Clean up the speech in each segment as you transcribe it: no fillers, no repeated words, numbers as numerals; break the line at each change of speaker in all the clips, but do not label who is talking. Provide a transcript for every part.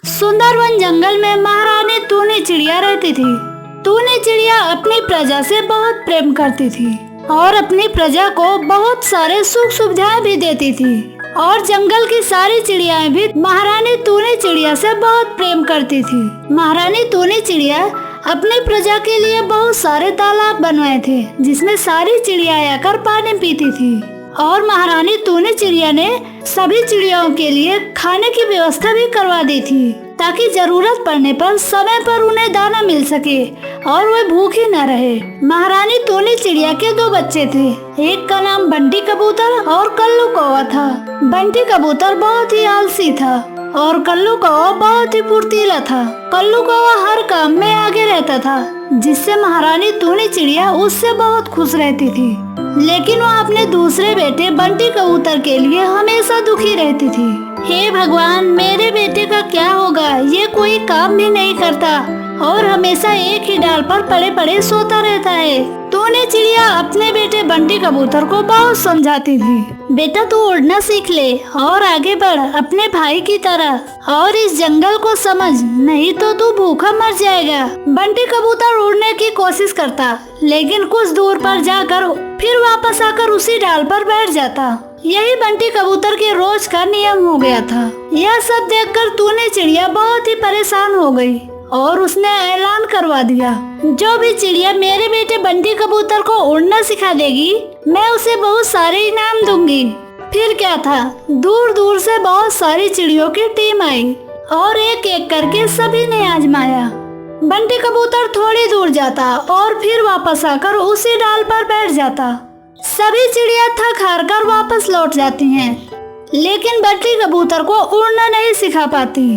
सुंदरवन जंगल में महारानी टूनी चिड़िया रहती थी। टूनी चिड़िया अपनी प्रजा से बहुत प्रेम करती थी और अपनी प्रजा को बहुत सारे सुख सुविधाएं भी देती थी। और जंगल की सारी चिड़ियाएं भी महारानी टूनी चिड़िया से बहुत प्रेम करती थी। महारानी टूनी चिड़िया अपनी प्रजा के लिए बहुत सारे तालाब बनवाए थे, जिसमें सारी चिड़ियाएं आकर पानी पीती थी। और महारानी टूनी चिड़िया ने सभी चिड़ियाओं के लिए खाने की व्यवस्था भी करवा दी थी, ताकि जरूरत पड़ने पर समय पर उन्हें दाना मिल सके और वे भूखी न रहे। महारानी टूनी चिड़िया के 2 बच्चे थे। एक का नाम बंटी कबूतर और कल्लू कौवा था। बंटी कबूतर बहुत ही आलसी था और कल्लू कौवा बहुत ही फुर्तीला था। कल्लू कौवा हर काम में आगे रहता था, जिससे महारानी टूनी चिड़िया उससे बहुत खुश रहती थी। लेकिन वह अपने दूसरे बेटे बंटी कबूतर के लिए हमेशा दुखी रहती थी। हे भगवान, मेरे बेटे का क्या होगा? ये कोई काम भी नहीं करता और हमेशा एक ही डाल पर पड़े पड़े सोता रहता है। टूनी चिड़िया अपने बेटे बंटी कबूतर को बहुत समझाती थी, बेटा तू उड़ना सीख ले और आगे बढ़ अपने भाई की तरह और इस जंगल को समझ, नहीं तो तू भूखा मर जाएगा। बंटी कबूतर उड़ने की कोशिश करता, लेकिन कुछ दूर पर जाकर फिर वापस आकर उसी डाल पर बैठ जाता। यही बंटी कबूतर के रोज का नियम हो गया था। यह सब देखकर टूनी चिड़िया बहुत ही परेशान हो गई और उसने ऐलान करवा दिया, जो भी चिड़िया मेरे बेटे बंटी कबूतर को उड़ना सिखा देगी, मैं उसे बहुत सारे इनाम दूंगी। फिर क्या था, दूर दूर से बहुत सारी चिड़ियों की टीम आई और एक एक करके सभी ने आजमाया। बंटी कबूतर थोड़ी दूर जाता और फिर वापस आकर उसी डाल पर बैठ जाता। सभी चिड़िया थक हार कर वापस लौट जाती हैं, लेकिन बंटी कबूतर को उड़ना नहीं सिखा पाती।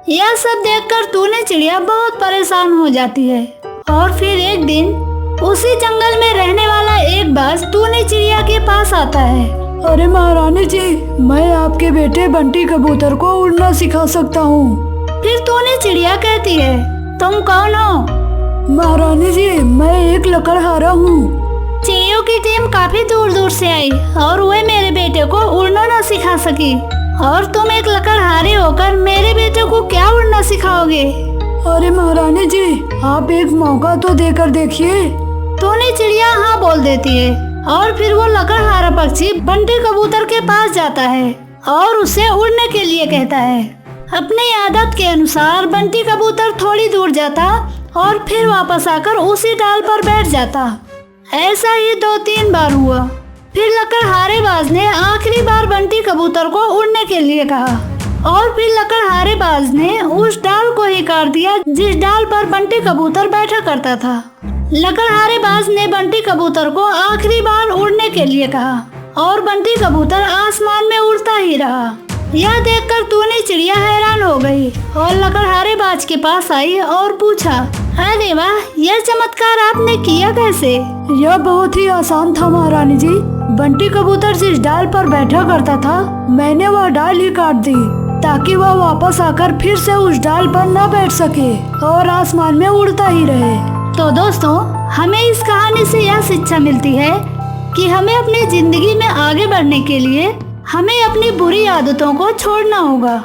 यह सब देखकर टूनी चिड़िया बहुत परेशान हो जाती है और फिर एक दिन उसी जंगल में रहने वाला एक बाज टूनी चिड़िया के पास आता है।
अरे महारानी जी, मैं आपके बेटे बंटी कबूतर को उड़ना सिखा सकता हूँ।
फिर टूनी चिड़िया कहती है, तुम कौन हो?
महारानी जी, मैं एक लकड़हारा हूँ।
चिड़ियों की टीम काफी दूर दूर से आई और वे मेरे बेटे को उड़ना न सिखा सकी, और तुम एक लकड़हारे होकर मेरे बेटे को क्या उड़ना सिखाओगे?
अरे महारानी जी, आप एक मौका तो देकर देखिए।
टूनी चिड़िया हाँ बोल देती है और फिर वो लकड़हारा पक्षी बंटी कबूतर के पास जाता है और उसे उड़ने के लिए कहता है। अपनी आदत के अनुसार बंटी कबूतर थोड़ी दूर जाता और फिर वापस आकर उसी डाल पर बैठ जाता। ऐसा ही 2-3 बार हुआ। फिर लकड़हारे बाज ने आखिरी बार बंटी कबूतर को उड़ने के लिए कहा और फिर लकड़हारे बाज ने उस डाल को ही काट दिया जिस डाल पर बंटी कबूतर बैठा करता था। लकड़हारे बाज ने बंटी कबूतर को आखिरी बार उड़ने के लिए कहा और बंटी कबूतर आसमान में उड़ता ही रहा। यह देखकर टूनी चिड़िया हैरान हो गई और लकड़हारे बाज के पास आई और पूछा, अरे वाह, यह चमत्कार आपने किया कैसे?
यह बहुत ही आसान था महारानी जी। बंटी कबूतर जिस डाल पर बैठा करता था, मैंने वह डाल ही काट दी ताकि वह वापस आकर फिर से उस डाल पर न बैठ सके और आसमान में उड़ता ही रहे।
तो दोस्तों, हमें इस कहानी से यह शिक्षा मिलती है कि हमें अपनी जिंदगी में आगे बढ़ने के लिए हमें अपनी बुरी आदतों को छोड़ना होगा।